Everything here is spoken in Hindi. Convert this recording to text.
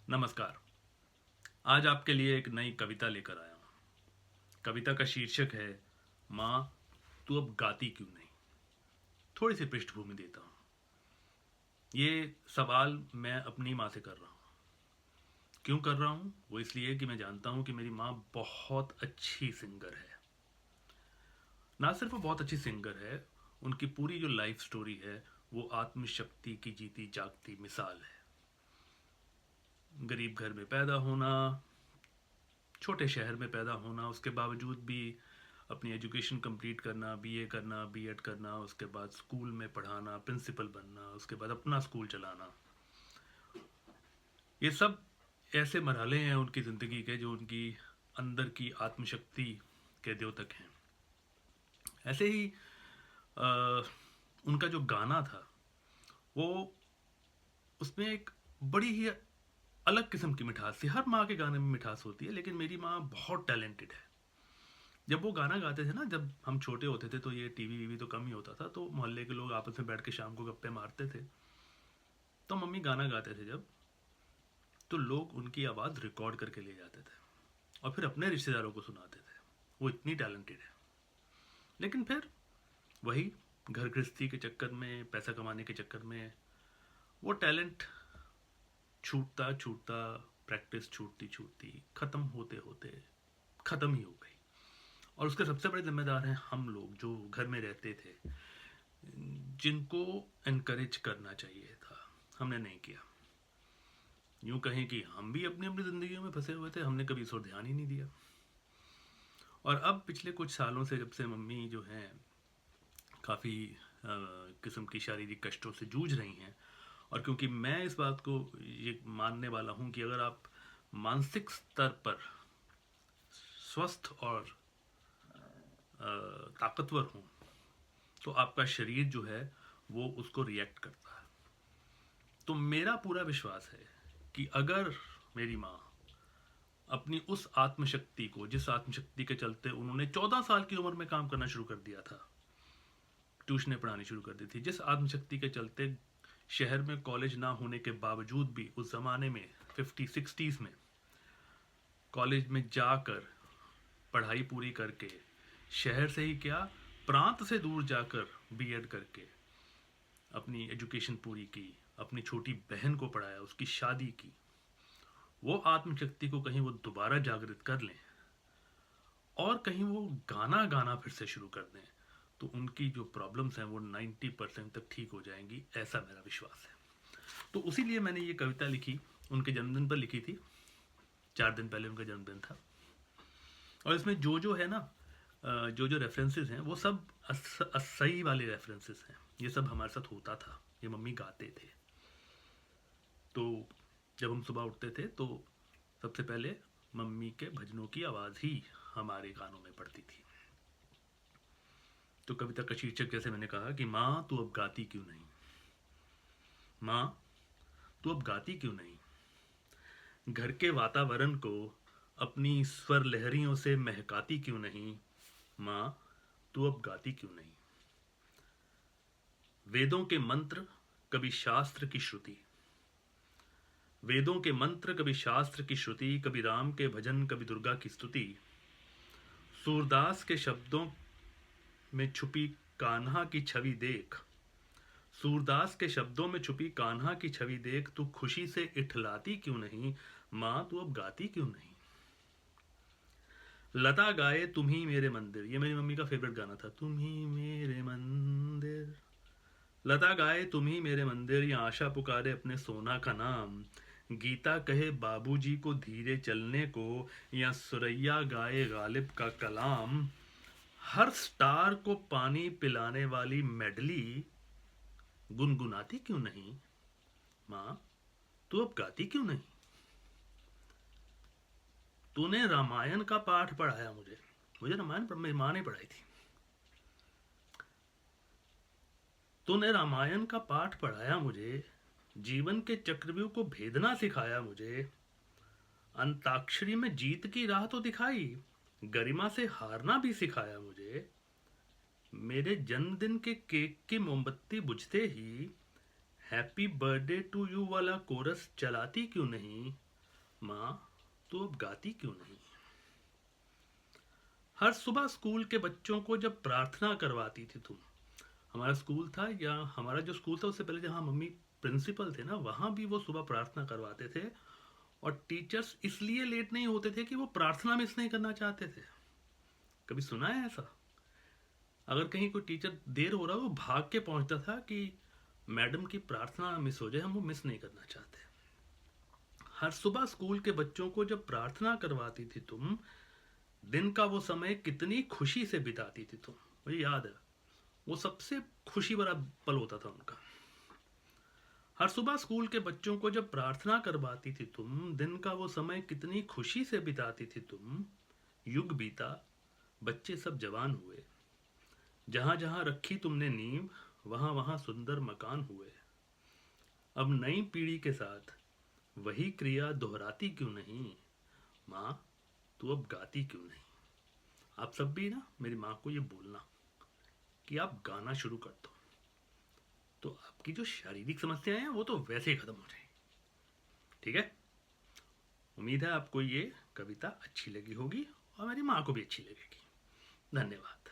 नमस्कार। आज आपके लिए एक नई कविता लेकर आया हूँ। कविता का शीर्षक है माँ तू अब गाती क्यों नहीं। थोड़ी सी पृष्ठभूमि देता हूँ। ये सवाल मैं अपनी माँ से कर रहा हूँ। क्यों कर रहा हूँ? वो इसलिए कि मैं जानता हूँ कि मेरी माँ बहुत अच्छी सिंगर है। ना सिर्फ वो बहुत अच्छी सिंगर है, उनकी पूरी जो लाइफ स्टोरी है वो आत्मशक्ति की जीती जागती मिसाल है। गरीब घर में पैदा होना, छोटे शहर में पैदा होना, उसके बावजूद भी अपनी एजुकेशन कंप्लीट करना, बीए करना, बीएड करना, उसके बाद स्कूल में पढ़ाना, प्रिंसिपल बनना, उसके बाद अपना स्कूल चलाना, ये सब ऐसे मरहले हैं उनकी ज़िंदगी के जो उनकी अंदर की आत्मशक्ति के द्योतक हैं। ऐसे ही अ, उनका जो गाना था वो, उसमें एक बड़ी ही अलग किस्म की मिठास थी। हर माँ के गाने में मिठास होती है, लेकिन मेरी माँ बहुत टैलेंटेड है। जब वो गाना गाते थे ना, जब हम छोटे होते थे तो ये टीवी वीवी तो कम ही होता था, तो मोहल्ले के लोग आपस में बैठ के शाम को गप्पे मारते थे। तो मम्मी गाना गाते थे जब, तो लोग उनकी आवाज़ रिकॉर्ड करके ले जाते थे और फिर अपने रिश्तेदारों को सुनाते थे। वो इतनी टैलेंटेड है। लेकिन फिर वही घर गृहस्थी के चक्कर में, पैसा कमाने के चक्कर में वो टैलेंट छूटता छूटता, प्रैक्टिस छूटती छूटती, ख़त्म होते होते ख़त्म ही हो गई। और उसके सबसे बड़े जिम्मेदार हैं हम लोग जो घर में रहते थे, जिनको एनकरेज करना चाहिए था, हमने नहीं किया। यूं कहें कि हम भी अपनी अपनी ज़िंदगियों में फंसे हुए थे, हमने कभी इस ओर ध्यान ही नहीं दिया। और अब पिछले कुछ सालों से, जब से मम्मी जो हैं काफ़ी किस्म की शारीरिक कष्टों से जूझ रही हैं, और क्योंकि मैं इस बात को ये मानने वाला हूँ कि अगर आप मानसिक स्तर पर स्वस्थ और ताकतवर हों तो आपका शरीर जो है वो उसको रिएक्ट करता है। तो मेरा पूरा विश्वास है कि अगर मेरी माँ अपनी उस आत्मशक्ति को, जिस आत्मशक्ति के चलते उन्होंने 14 साल की उम्र में काम करना शुरू कर दिया था, ट्यूशनें पढ़ानी शुरू कर दी थी, जिस आत्मशक्ति के चलते शहर में कॉलेज ना होने के बावजूद भी उस ज़माने में 50-60s में कॉलेज में जाकर पढ़ाई पूरी करके, शहर से ही क्या, प्रांत से दूर जाकर बीएड करके अपनी एजुकेशन पूरी की, अपनी छोटी बहन को पढ़ाया, उसकी शादी की, वो आत्मशक्ति को कहीं वो दोबारा जागृत कर लें और कहीं वो गाना गाना फिर से शुरू कर दें, तो उनकी जो प्रॉब्लम्स हैं वो 90% तक ठीक हो जाएंगी, ऐसा मेरा विश्वास है। तो उसी लिए मैंने ये कविता लिखी, उनके जन्मदिन पर लिखी थी। 4 दिन पहले उनका जन्मदिन था। और इसमें जो है ना, जो रेफरेंसेस हैं वो सब सही वाले रेफरेंसेस हैं। ये सब हमारे साथ होता था, ये मम्मी गाते थे। तो जब हम सुबह उठते थे तो सबसे पहले मम्मी के भजनों की आवाज़ ही हमारे कानों में पड़ती थी। तो कविता का शीर्षक, जैसे मैंने कहा, कि माँ तू अब गाती क्यों नहीं। माँ तू अब गाती क्यों नहीं, घर के वातावरण को अपनी स्वर लहरियों से महकाती क्यों नहीं। माँ तू अब गाती क्यों नहीं। वेदों के मंत्र कभी शास्त्र की श्रुति, वेदों के मंत्र कभी शास्त्र की श्रुति, कभी राम के भजन कभी दुर्गा की स्तुति, सूरदास के शब्दों में छुपी कान्हा की छवि देख, सूरदास के शब्दों में छुपी कान्हा की छवि देख, तू खुशी से इठलाती क्यों नहीं। माँ तू अब गाती क्यों नहीं। लता गाए तुम ही मेरे मंदिर, ये मेरी मम्मी का फेवरेट गाना था, तुम ही मेरे मंदिर। लता गाए तुम ही मेरे मंदिर, या आशा पुकारे अपने सोना का नाम, गीता कहे बाबूजी को धीरे चलने को, या सुरैया गाए गालिब का कलाम, हर स्टार को पानी पिलाने वाली मेडली गुनगुनाती क्यों नहीं। माँ तू अब गाती क्यों नहीं। तूने रामायण का पाठ पढ़ाया मुझे, मुझे रामायण मेरी माँ ने पढ़ाई थी। तूने रामायण का पाठ पढ़ाया मुझे, जीवन के चक्रव्यूह को भेदना सिखाया मुझे, अंताक्षरी में जीत की राह तो दिखाई, गरिमा से हारना भी सिखाया मुझे। मेरे जन्मदिन के केक की मोमबत्ती बुझते ही हैप्पी बर्थडे टू यू वाला कोरस चलाती क्यों नहीं। माँ तू अब गाती क्यों नहीं? हर सुबह स्कूल के बच्चों को जब प्रार्थना करवाती थी तुम। हमारा स्कूल था, या हमारा जो स्कूल था उससे पहले जहाँ मम्मी प्रिंसिपल थे ना, वहाँ भी वो सुबह प्रार्थना करवाते थे। और टीचर्स इसलिए लेट नहीं होते थे कि वो प्रार्थना मिस नहीं करना चाहते थे। कभी सुना है ऐसा? अगर कहीं कोई टीचर देर हो रहा हो, वो भाग के पहुंचता था कि मैडम की प्रार्थना मिस हो जाए, हम वो मिस नहीं करना चाहते। हर सुबह स्कूल के बच्चों को जब प्रार्थना करवाती थी तुम, दिन का वो समय कितनी खुशी से बिताती थी तुम। मुझे याद है, वो सबसे खुशी भरा पल होता था उनका। हर सुबह स्कूल के बच्चों को जब प्रार्थना करवाती थी तुम, दिन का वो समय कितनी खुशी से बिताती थी तुम। युग बीता, बच्चे सब जवान हुए, जहां जहां रखी तुमने नींव, वहां वहां सुंदर मकान हुए। अब नई पीढ़ी के साथ वही क्रिया दोहराती क्यों नहीं? माँ तू अब गाती क्यों नहीं? आप सब भी ना मेरी माँ को ये बोलना कि आप गाना शुरू कर दो, तो आपकी जो शारीरिक समस्याएं हैं वो तो वैसे ही खत्म हो जाएंगी। ठीक है? उम्मीद है आपको ये कविता अच्छी लगी होगी और मेरी माँ को भी अच्छी लगेगी। धन्यवाद।